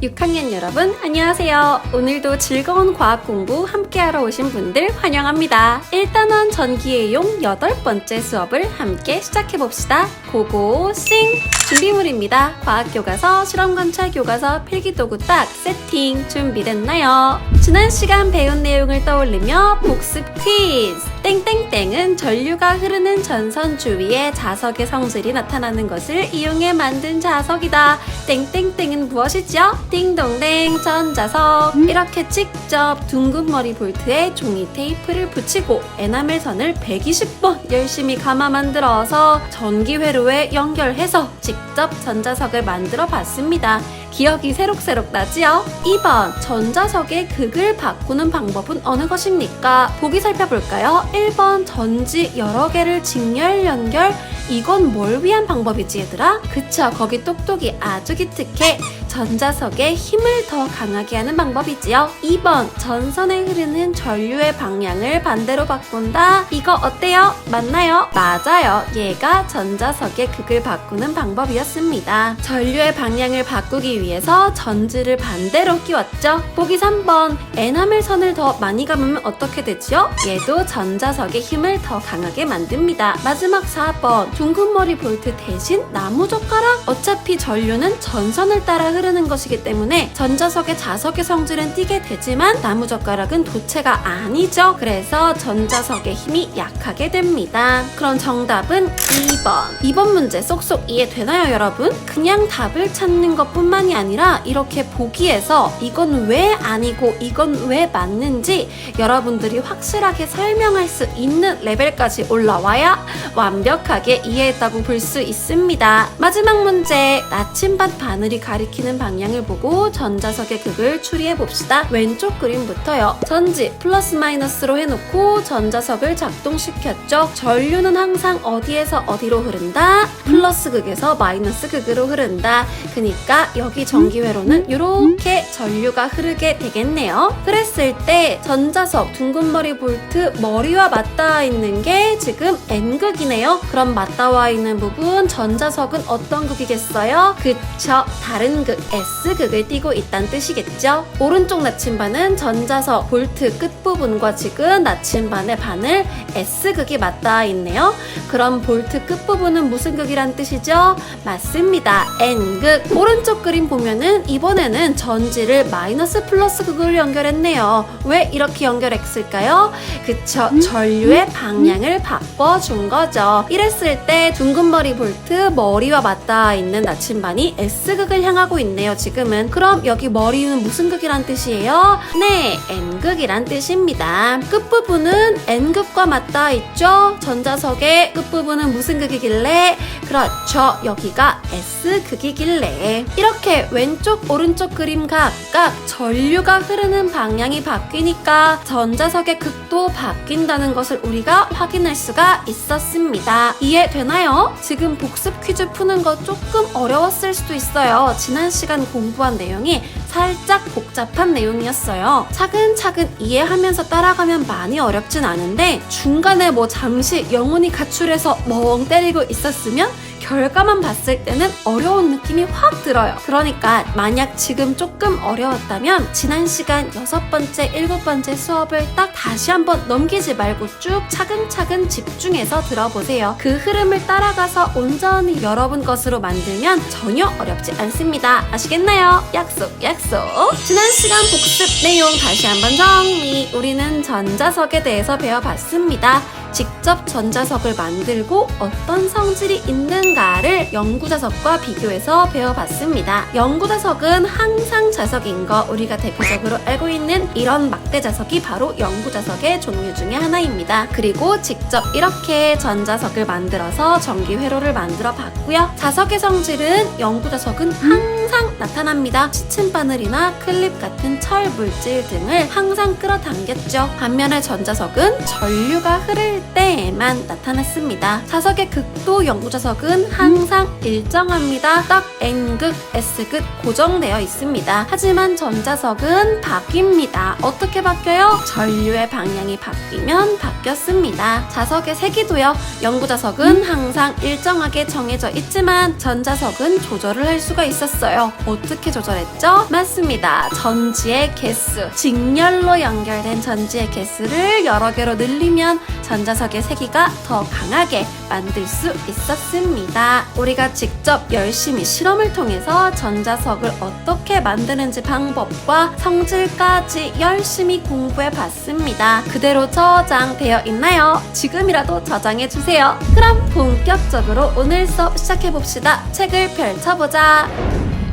6학년 여러분 안녕하세요. 오늘도 즐거운 과학 공부 함께하러 오신 분들 환영합니다. 1단원 전기해용 8번째 수업을 함께 시작해봅시다. 고고싱! 준비물입니다. 과학교과서, 실험관찰교과서, 필기도구 딱 세팅 준비됐나요? 지난 시간 배운 내용을 떠올리며 복습 퀴즈! 땡땡땡은 전류가 흐르는 전선 주위에 자석의 성질이 나타나는 것을 이용해 만든 자석이다. 땡땡땡은 무엇이죠? 띵동댕 전자석. 이렇게 직접 둥근머리 볼트에 종이 테이프를 붙이고 에나멜 선을 120번 열심히 감아 만들어서 전기 회로에 연결해서 직접 전자석을 만들어 봤습니다. 기억이 새록새록 나지요? 2번 전자석의 극을 바꾸는 방법은 어느 것입니까? 보기 살펴볼까요? 1번 전지 여러 개를 직렬 연결. 이건 뭘 위한 방법이지 얘들아? 그쵸, 거기 똑똑이 아주 기특해. 전자석의 힘을 더 강하게 하는 방법이지요. 2번 전선에 흐르는 전류의 방향을 반대로 바꾼다. 이거 어때요? 맞나요? 맞아요. 얘가 전자석의 극을 바꾸는 방법이었습니다. 전류의 방향을 바꾸기 위해서 전지를 반대로 끼웠죠. 보기 3번 에나멜 선을 더 많이 감으면 어떻게 되지요? 얘도 전자석의 힘을 더 강하게 만듭니다. 마지막 4번 둥근머리 볼트 대신 나무젓가락? 어차피 전류는 전선을 따라 흐르는 것이기 때문에 전자석의 자석의 성질은 띄게 되지만 나무젓가락은 도체가 아니죠. 그래서 전자석의 힘이 약하게 됩니다. 그럼 정답은 2번. 2번 문제 쏙쏙 이해되나요, 여러분? 그냥 답을 찾는 것뿐만이 아니라 이렇게 보기에서 이건 왜 아니고 이건 왜 맞는지 여러분들이 확실하게 설명할 수 있는 레벨까지 올라와야 완벽하게 이해했다고 볼 수 있습니다. 마지막 문제, 나침반 바늘이 가리키는 방향을 보고 전자석의 극을 추리해 봅시다. 왼쪽 그림부터요. 전지 플러스 마이너스로 해놓고 전자석을 작동시켰죠. 전류는 항상 어디에서 어디로 흐른다? 플러스 극에서 마이너스 극으로 흐른다. 그러니까 여기 전기회로는 이렇게 전류가 흐르게 되겠네요. 그랬을 때 전자석 둥근머리 볼트 머리와 맞닿아 있는 게 지금 N극이네요. 그럼 맞닿아 있는 부분 전자석은 어떤 극이겠어요? 그쵸, 다른 극 S극을 띠고 있다는 뜻이겠죠. 오른쪽 나침반은 전자석 볼트 끝부분과 지금 나침반의 바늘 S극이 맞닿아 있네요. 그럼 볼트 끝부분은 무슨 극이란 뜻이죠? 맞습니다. N극. 오른쪽 그림 보면은 이번에는 전지를 마이너스 플러스 극으로 연결했네요. 왜 이렇게 연결했을까요? 그쵸, 전류의 방향을 바꿔준 거죠. 이랬을 때 둥근머리 볼트 머리와 맞닿아 있는 나침반이 S극을 향하고 있네요. 지금은. 그럼 여기 머리는 무슨 극이란 뜻이에요? 네, N극이란 뜻입니다. 끝부분은 N극과 맞닿아 있죠. 전자석의 끝부분은 무슨 극이길래? 그렇죠, 여기가 S극이길래. 이렇게 왼쪽 오른쪽 그림 각각 전류가 흐르는 방향이 바뀌니까 전자석의 극도 바뀐다는 것을 우리가 확인할 수가 있었습니다. 이해되나요? 지금 복습 퀴즈 푸는 거 조금 어려웠을 수도 있어요. 지난 시간 공부한 내용이 살짝 복잡한 내용이었어요. 차근차근 이해하면서 따라가면 많이 어렵진 않은데 중간에 잠시 영혼이 가출해서 멍 때리고 있었으면 결과만 봤을 때는 어려운 느낌이 확 들어요. 그러니까 만약 지금 조금 어려웠다면 지난 시간 6번째, 7번째 수업을 딱 다시 한번 넘기지 말고 쭉 차근차근 집중해서 들어보세요. 그 흐름을 따라가서 온전히 여러분 것으로 만들면 전혀 어렵지 않습니다. 아시겠나요? 약속 약속. 지난 시간 복습 내용 다시 한번 정리. 우리는 전자석에 대해서 배워봤습니다. 직접 전자석을 만들고 어떤 성질이 있는가를 영구자석과 비교해서 배워봤습니다. 영구자석은 항상 자석인 거 우리가 대표적으로 알고 있는 이런 막대자석이 바로 영구자석의 종류 중에 하나입니다. 그리고 직접 이렇게 전자석을 만들어서 전기회로를 만들어 봤고요. 자석의 성질은 영구자석은 항상 나타납니다. 시침바늘이나 클립 같은 철 물질 등을 항상 끌어당겼죠. 반면에 전자석은 전류가 흐를 때에만 나타났습니다. 자석의 극도 영구자석은 항상 일정합니다. 딱 N극, S극 고정되어 있습니다. 하지만 전자석은 바뀝니다. 어떻게 바뀌어요? 전류의 방향이 바뀌면 바뀌었습니다. 자석의 세기도요. 영구자석은 항상 일정하게 정해져 있지만 전자석은 조절을 할 수가 있었어요. 했을까요? 어떻게 조절했죠? 맞습니다. 전지의 개수. 직렬로 연결된 전지의 개수를 여러 개로 늘리면 전자석의 세기가 더 강하게 만들 수 있었습니다. 우리가 직접 열심히 실험을 통해서 전자석을 어떻게 만드는지 방법과 성질까지 열심히 공부해 봤습니다. 그대로 저장되어 있나요? 지금이라도 저장해주세요. 그럼 본격적으로 오늘 수업 시작해봅시다. 책을 펼쳐보자.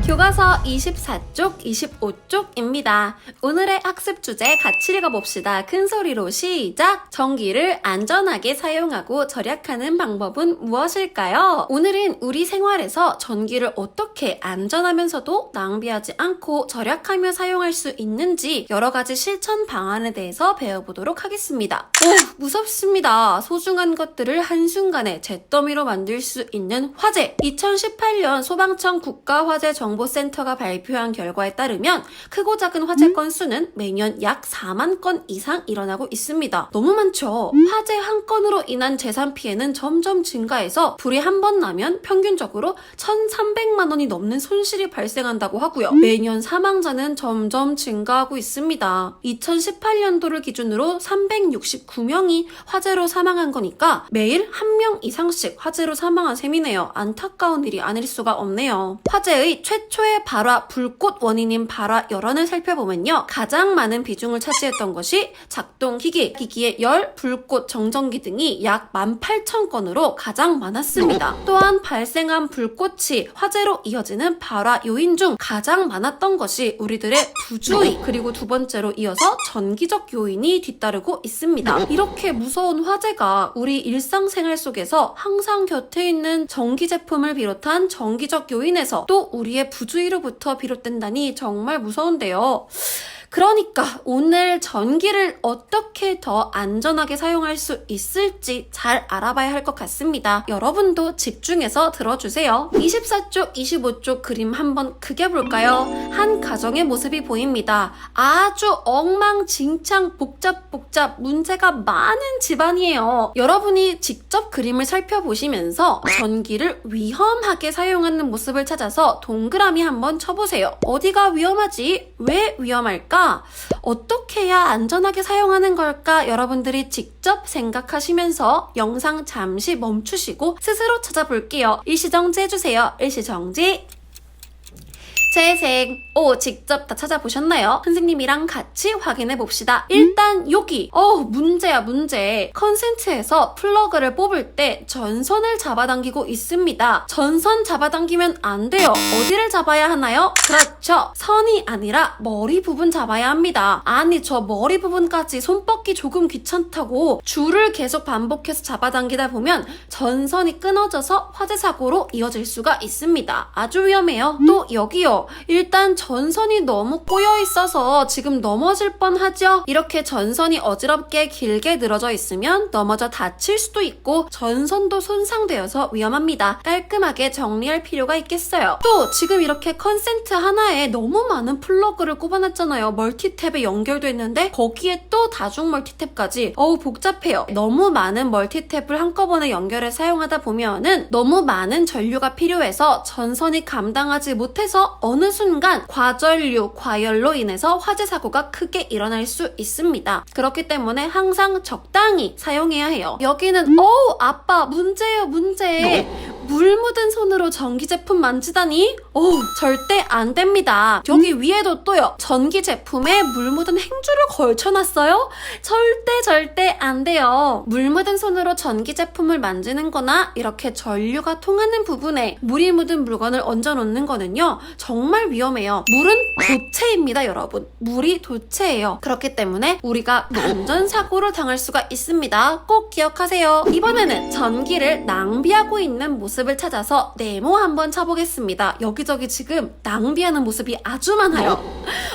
교과서 24쪽, 25쪽입니다. 오늘의 학습 주제 같이 읽어봅시다. 큰 소리로 시작! 전기를 안전하게 사용하고 절약하는 방법은 무엇일까요? 오늘은 우리 생활에서 전기를 어떻게 안전하면서도 낭비하지 않고 절약하며 사용할 수 있는지 여러 가지 실천 방안에 대해서 배워보도록 하겠습니다. 오, 무섭습니다. 소중한 것들을 한순간에 잿더미로 만들 수 있는 화재. 2018년 소방청 국가화재정보센터가 발표한 결과에 따르면 크고 작은 화재 건수는 매년 약 4만 건 이상 일어나고 있습니다. 너무 많죠? 화재 한 건으로 인한 재산 피해는 점점 증가해서 불이 한 번 나면 평균적으로 1,300만 원이 넘는 손실이 발생한다고 하고요. 매년 사망자는 점점 증가하고 있습니다. 2018년도를 기준으로 369명이 화재로 사망한 거니까 매일 1명 이상씩 화재로 사망한 셈이네요. 안타까운 일이 아닐 수가 없네요. 화재의 최초의 발화, 불꽃 원인인 발화 열원을 살펴보면요. 가장 많은 비중을 차지했던 것이 작동기기, 기기의 열, 불꽃, 정전기 등이 약 18,000건으로 가장 많았습니다. 또한 발생한 불꽃이 화재로 이어지는 발화 요인 중 가장 많았던 것이 우리들의 부주의, 그리고 두 번째로 이어서 전기적 요인이 뒤따르고 있습니다. 이렇게 무서운 화재가 우리 일상생활 속에서 항상 곁에 있는 전기 제품을 비롯한 전기적 요인에서 또 우리의 부주의로부터 비롯된다니 정말 무서운데요. 그러니까 오늘 전기를 어떻게 더 안전하게 사용할 수 있을지 잘 알아봐야 할 것 같습니다. 여러분도 집중해서 들어주세요. 24쪽, 25쪽 그림 한번 크게 볼까요? 한 가정의 모습이 보입니다. 아주 엉망진창 복잡 문제가 많은 집안이에요. 여러분이 직접 그림을 살펴보시면서 전기를 위험하게 사용하는 모습을 찾아서 동그라미 한번 쳐보세요. 어디가 위험하지? 왜 위험할까? 어떻게 해야 안전하게 사용하는 걸까? 여러분들이 직접 생각하시면서 영상 잠시 멈추시고 스스로 찾아볼게요. 일시정지 해주세요. 일시정지. 재생. 오, 직접 다 찾아보셨나요? 선생님이랑 같이 확인해 봅시다. 일단 여기 문제야 문제. 컨센트에서 플러그를 뽑을 때 전선을 잡아당기고 있습니다. 전선 잡아당기면 안 돼요. 어디를 잡아야 하나요? 그렇죠, 선이 아니라 머리 부분 잡아야 합니다. 아니, 저 머리 부분까지 손 뻗기 조금 귀찮다고 줄을 계속 반복해서 잡아당기다 보면 전선이 끊어져서 화재 사고로 이어질 수가 있습니다. 아주 위험해요. 또 여기요. 일단 전선이 너무 꼬여 있어서 지금 넘어질 뻔하죠? 이렇게 전선이 어지럽게 길게 늘어져 있으면 넘어져 다칠 수도 있고 전선도 손상되어서 위험합니다. 깔끔하게 정리할 필요가 있겠어요. 또 지금 이렇게 컨센트 하나에 너무 많은 플러그를 꼽아놨잖아요. 멀티탭에 연결돼 있는데 거기에 또 다중 멀티탭까지. 복잡해요. 너무 많은 멀티탭을 한꺼번에 연결해 사용하다 보면은 너무 많은 전류가 필요해서 전선이 감당하지 못해서 어느 순간 과전류, 과열로 인해서 화재 사고가 크게 일어날 수 있습니다. 그렇기 때문에 항상 적당히 사용해야 해요. 여기는 아빠 문제예요 문제. 물 묻은 손으로 전기 제품 만지다니? 절대 안 됩니다. 여기 위에도 또요. 전기 제품에 물 묻은 행주를 걸쳐놨어요? 절대 안 돼요. 물 묻은 손으로 전기 제품을 만지는 거나 이렇게 전류가 통하는 부분에 물이 묻은 물건을 얹어 놓는 거는요. 정말 위험해요. 물은 도체입니다, 여러분. 물이 도체예요. 그렇기 때문에 우리가 안전사고를 당할 수가 있습니다. 꼭 기억하세요. 이번에는 전기를 낭비하고 있는 모습을 찾아서 네모 한번 쳐보겠습니다. 여기저기 지금 낭비하는 모습이 아주 많아요.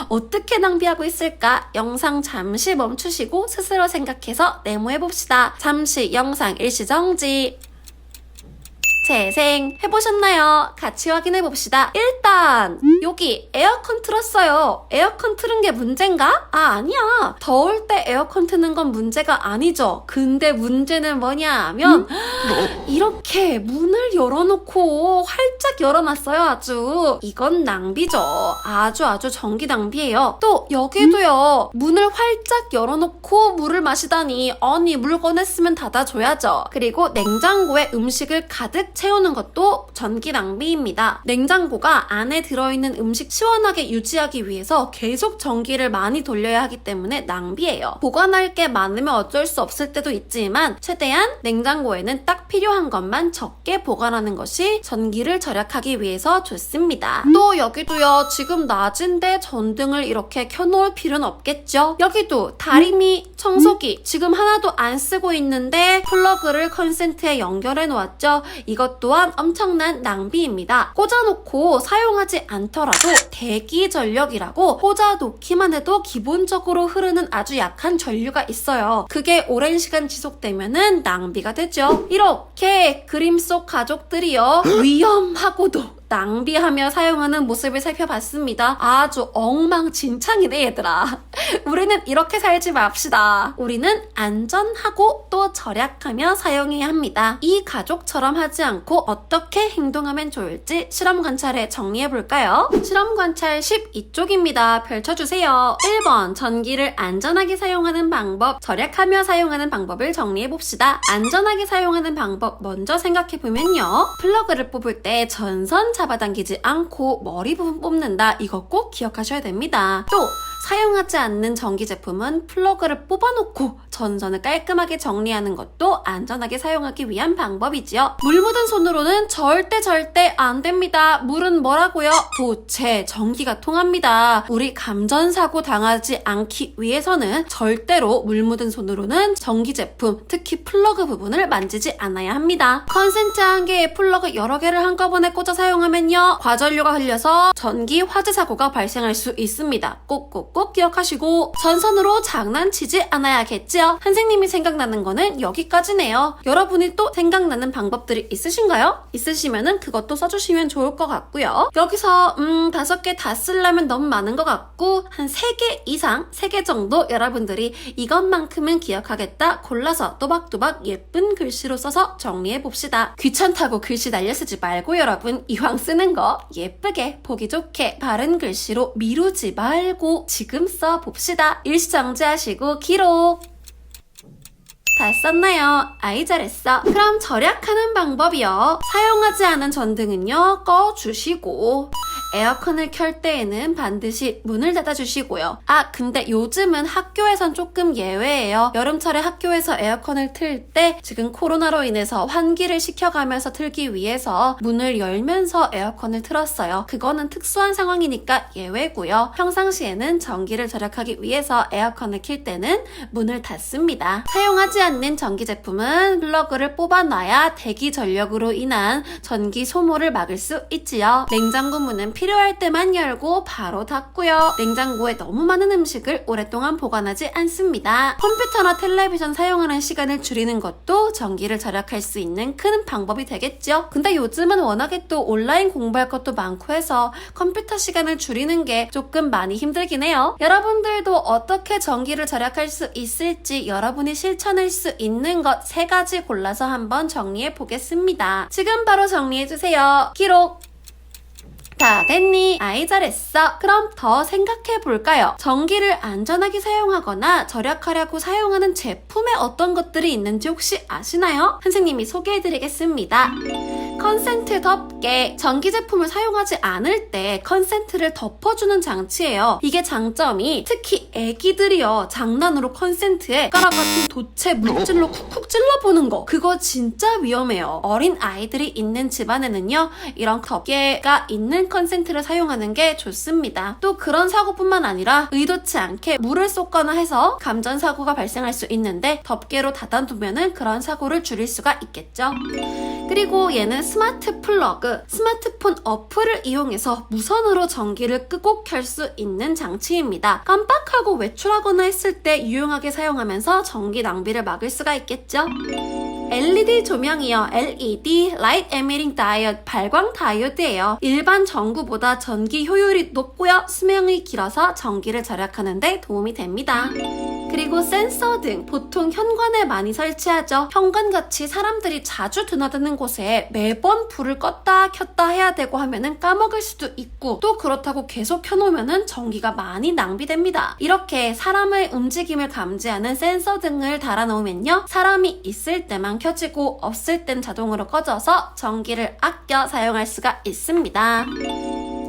어떻게 낭비하고 있을까? 영상 잠시 멈추시고 스스로 생각해서 네모해봅시다. 잠시 영상 일시정지. 재생 해보셨나요? 같이 확인해봅시다. 일단 여기 에어컨 틀었어요. 에어컨 틀은 게 문제인가? 아니야. 더울 때 에어컨 트는 건 문제가 아니죠. 근데 문제는 뭐냐 하면 이렇게 문을 열어놓고 활짝 열어놨어요. 아주 이건 낭비죠. 아주 전기 낭비예요. 또 여기도요. 문을 활짝 열어놓고 물을 마시다니, 아니 물 꺼냈으면 닫아줘야죠. 그리고 냉장고에 음식을 가득 채우는 것도 전기 낭비입니다. 냉장고가 안에 들어있는 음식 시원하게 유지하기 위해서 계속 전기를 많이 돌려야 하기 때문에 낭비예요. 보관할 게 많으면 어쩔 수 없을 때도 있지만 최대한 냉장고에는 딱 필요한 것만 적게 보관하는 것이 전기를 절약하기 위해서 좋습니다. 또 여기도요. 지금 낮인데 전등을 이렇게 켜놓을 필요는 없겠죠. 여기도 다리미, 청소기 지금 하나도 안 쓰고 있는데 플러그를 컨센트에 연결해 놓았죠. 이것 또한 엄청난 낭비입니다. 꽂아놓고 사용하지 않더라도 대기 전력이라고 꽂아놓기만 해도 기본적으로 흐르는 아주 약한 전류가 있어요. 그게 오랜 시간 지속되면은 낭비가 되죠. 이렇게 그림 속 가족들이요. 위험하고도 낭비하며 사용하는 모습을 살펴봤습니다. 아주 엉망진창이네 얘들아. 우리는 이렇게 살지 맙시다. 우리는 안전하고 또 절약하며 사용해야 합니다. 이 가족처럼 하지 않고 어떻게 행동하면 좋을지 실험 관찰에 정리해볼까요? 실험 관찰 12쪽입니다. 펼쳐주세요. 1번 전기를 안전하게 사용하는 방법, 절약하며 사용하는 방법을 정리해봅시다. 안전하게 사용하는 방법 먼저 생각해보면요. 플러그를 뽑을 때 전선 잡아당기지 않고 머리 부분 뽑는다. 이거 꼭 기억하셔야 됩니다. 또 사용하지 않는 전기 제품은 플러그를 뽑아놓고 전선을 깔끔하게 정리하는 것도 안전하게 사용하기 위한 방법이지요. 물 묻은 손으로는 절대 안 됩니다. 물은 뭐라고요? 도체, 전기가 통합니다. 우리 감전사고 당하지 않기 위해서는 절대로 물 묻은 손으로는 전기 제품, 특히 플러그 부분을 만지지 않아야 합니다. 컨센트 한 개에 플러그 여러 개를 한꺼번에 꽂아 사용하면요. 과전류가 흘려서 전기 화재 사고가 발생할 수 있습니다. 꼭 기억하시고 전선으로 장난치지 않아야겠지요. 선생님이 생각나는 거는 여기까지네요. 여러분이 또 생각나는 방법들이 있으신가요? 있으시면은 그것도 써주시면 좋을 것 같고요. 여기서 5개 다 쓰려면 너무 많은 것 같고 한 3개 이상, 3개 정도 여러분들이 이것만큼은 기억하겠다 골라서 또박또박 예쁜 글씨로 써서 정리해봅시다. 귀찮다고 글씨 날려 쓰지 말고 여러분 이왕 쓰는 거 예쁘게 보기 좋게 바른 글씨로 미루지 말고 지금 써봅시다. 일시정지하시고 기록. 다 썼나요? 아이 잘했어. 그럼 절약하는 방법이요. 사용하지 않은 전등은요. 꺼주시고 에어컨을 켤 때에는 반드시 문을 닫아주시고요. 근데 요즘은 학교에선 조금 예외예요. 여름철에 학교에서 에어컨을 틀 때 지금 코로나로 인해서 환기를 시켜가면서 틀기 위해서 문을 열면서 에어컨을 틀었어요. 그거는 특수한 상황이니까 예외고요. 평상시에는 전기를 절약하기 위해서 에어컨을 켤 때는 문을 닫습니다. 사용하지 않는 전기 제품은 플러그를 뽑아놔야 대기 전력으로 인한 전기 소모를 막을 수 있지요. 냉장고 문은 필요할 때만 열고 바로 닫고요. 냉장고에 너무 많은 음식을 오랫동안 보관하지 않습니다. 컴퓨터나 텔레비전 사용하는 시간을 줄이는 것도 전기를 절약할 수 있는 큰 방법이 되겠죠. 근데 요즘은 워낙에 또 온라인 공부할 것도 많고 해서 컴퓨터 시간을 줄이는 게 조금 많이 힘들긴 해요. 여러분들도 어떻게 전기를 절약할 수 있을지 여러분이 실천할 수 있는 것 3가지 골라서 한번 정리해 보겠습니다. 지금 바로 정리해주세요. 기록! 다 됐니? 아이 잘했어. 그럼 더 생각해 볼까요? 전기를 안전하게 사용하거나 절약하려고 사용하는 제품에 어떤 것들이 있는지 혹시 아시나요? 선생님이 소개해 드리겠습니다. 컨센트 덮개. 전기 제품을 사용하지 않을 때 컨센트를 덮어주는 장치예요. 이게 장점이 특히 애기들이요. 장난으로 컨센트에 숟가락 같은 도체 물질로 쿡쿡 찔러보는 거. 그거 진짜 위험해요. 어린 아이들이 있는 집안에는요. 이런 덮개가 있는 컨센트를 사용하는 게 좋습니다. 또 그런 사고뿐만 아니라 의도치 않게 물을 쏟거나 해서 감전사고가 발생할 수 있는데 덮개로 닫아두면은 그런 사고를 줄일 수가 있겠죠. 그리고 얘는 스마트 플러그, 스마트폰 어플을 이용해서 무선으로 전기를 끄고 켤 수 있는 장치입니다. 깜빡하고 외출하거나 했을 때 유용하게 사용하면서 전기 낭비를 막을 수가 있겠죠. LED 조명이요. LED Light Emitting Diode 발광 다이오드예요. 일반 전구보다 전기 효율이 높고요. 수명이 길어서 전기를 절약하는 데 도움이 됩니다. 그리고 센서 등 보통 현관에 많이 설치하죠. 현관같이 사람들이 자주 드나드는 곳에 매번 불을 껐다 켰다 해야 되고 하면은 까먹을 수도 있고 또 그렇다고 계속 켜놓으면은 전기가 많이 낭비됩니다. 이렇게 사람의 움직임을 감지하는 센서 등을 달아놓으면요. 사람이 있을 때만 켜지고 없을 땐 자동으로 꺼져서 전기를 아껴 사용할 수가 있습니다.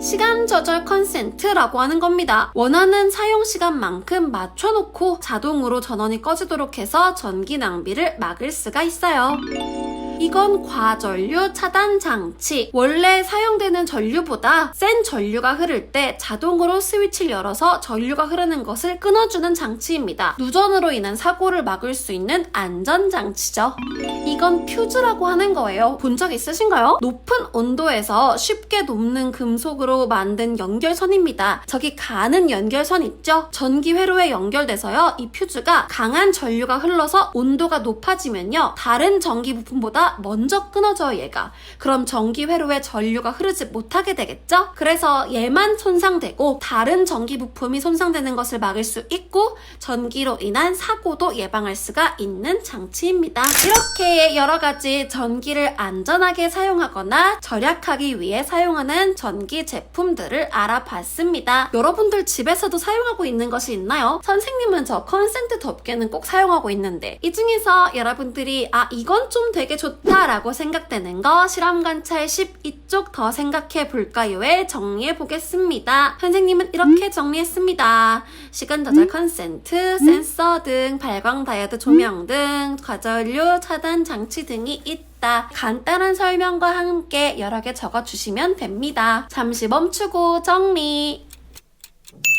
시간 조절 컨센트라고 하는 겁니다. 원하는 사용 시간만큼 맞춰놓고 자동으로 전원이 꺼지도록 해서 전기 낭비를 막을 수가 있어요. 이건 과전류 차단 장치. 원래 사용되는 전류보다 센 전류가 흐를 때 자동으로 스위치를 열어서 전류가 흐르는 것을 끊어주는 장치입니다. 누전으로 인한 사고를 막을 수 있는 안전장치죠. 이건 퓨즈라고 하는 거예요. 본 적 있으신가요? 높은 온도에서 쉽게 녹는 금속으로 만든 연결선입니다. 저기 가는 연결선 있죠? 전기 회로에 연결돼서요. 이 퓨즈가 강한 전류가 흘러서 온도가 높아지면요. 다른 전기 부품보다 먼저 끊어져요, 얘가. 그럼 전기 회로에 전류가 흐르지 못하게 되겠죠? 그래서 얘만 손상되고 다른 전기 부품이 손상되는 것을 막을 수 있고 전기로 인한 사고도 예방할 수가 있는 장치입니다. 이렇게 여러 가지 전기를 안전하게 사용하거나 절약하기 위해 사용하는 전기 제품들을 알아봤습니다. 여러분들 집에서도 사용하고 있는 것이 있나요? 선생님은 저 컨센트 덮개는 꼭 사용하고 있는데 이 중에서 여러분들이 이건 좀 되게 좋다라고 생각되는 거 실험 관찰 12쪽 더 생각해 볼까요에 정리해 보겠습니다. 선생님은 이렇게 정리했습니다. 시간 조절 컨센트, 센서 등 발광 다이오드 조명 등 과전류 차단 장치 등이 있다. 간단한 설명과 함께 여러 개 적어주시면 됩니다. 잠시 멈추고 정리.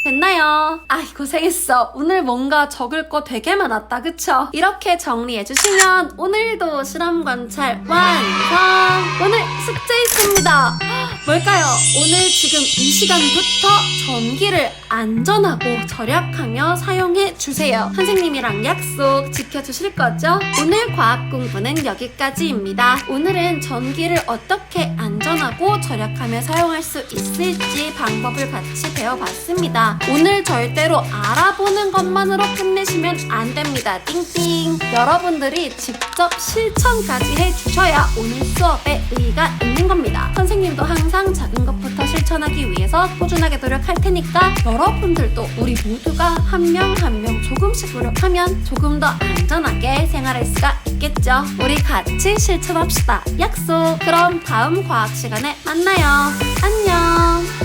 됐나요? 고생했어. 오늘 뭔가 적을 거 되게 많았다, 그쵸? 이렇게 정리해주시면 오늘도 실험 관찰 완성! 오늘 숙제 있습니다. 뭘까요? 오늘 지금 이 시간부터 전기를 안전하고 절약하며 사용해주세요. 선생님이랑 약속 지켜주실 거죠? 오늘 과학 공부는 여기까지입니다. 오늘은 전기를 어떻게 안전하고 절약하며 사용할 수 있을지 방법을 같이 배워봤습니다. 오늘 절대로 알아보는 것만으로 끝내시면 안 됩니다. 띵띵! 여러분들이 직접 실천까지 해주셔야 오늘 수업에 의의가 있는 겁니다. 선생님도 항상 작은 것부터 실천하기 위해서 꾸준하게 노력할 테니까 여러분들도 우리 모두가 한 명 한 명 조금씩 노력하면 조금 더 안전하게 생활할 수가 있겠죠. 우리 같이 실천합시다. 약속! 그럼 다음 과학 시간에 만나요. 안녕!